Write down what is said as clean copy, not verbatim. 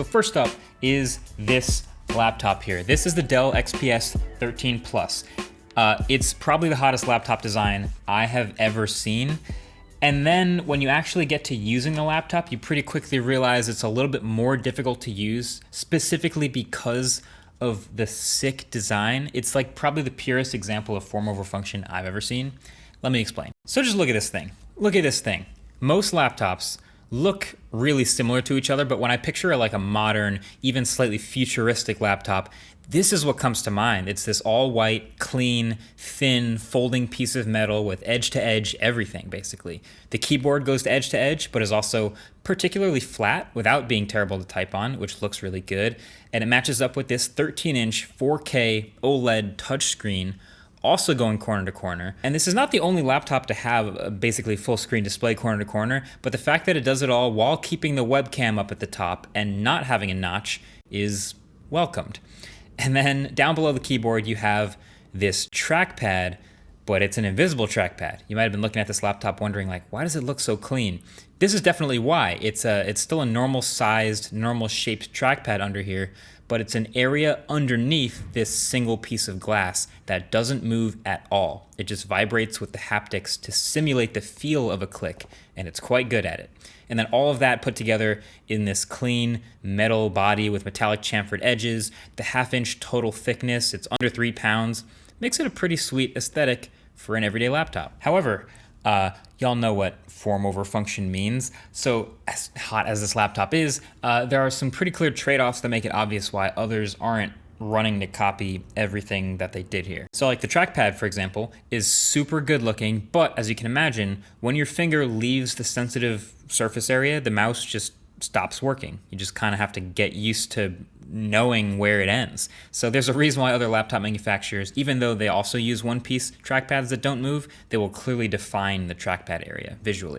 So first up is this laptop here. This is the Dell XPS 13 Plus. It's probably the hottest laptop design I have ever seen. And then when you actually get to using the laptop, you pretty quickly realize it's a little bit more difficult to use, specifically because of the sick design. It's like probably the purest example of form over function I've ever seen. Let me explain. So just look at this thing. Look at this thing. Most laptops look really similar to each other, but when I picture like a modern, even slightly futuristic laptop, this is what comes to mind. It's this all white, clean, thin, folding piece of metal with edge to edge everything, basically. The keyboard goes to edge, but is also particularly flat without being terrible to type on, which looks really good. And it matches up with this 13-inch 4K OLED touchscreen, also going corner to corner. And this is not the only laptop to have a basically full screen display corner to corner, but the fact that it does it all while keeping the webcam up at the top and not having a notch is welcomed. And then down below the keyboard, you have this trackpad, but it's an invisible trackpad. You might have been looking at this laptop wondering, like, why does it look so clean? This is definitely why. It's still a normal sized, normal shaped trackpad under here, but it's an area underneath this single piece of glass that doesn't move at all. It just vibrates with the haptics to simulate the feel of a click, and it's quite good at it. And then all of that put together in this clean metal body with metallic chamfered edges, the 1/2-inch total thickness, it's under 3 pounds, makes it a pretty sweet aesthetic for an everyday laptop. However, y'all know what form over function means. So as hot as this laptop is, there are some pretty clear trade-offs that make it obvious why others aren't running to copy everything that they did here. So like the trackpad, for example, is super good looking, but as you can imagine, when your finger leaves the sensitive surface area, the mouse just stops working. You just kind of have to get used to knowing where it ends. So there's a reason why other laptop manufacturers, even though they also use one-piece trackpads that don't move, they will clearly define the trackpad area visually.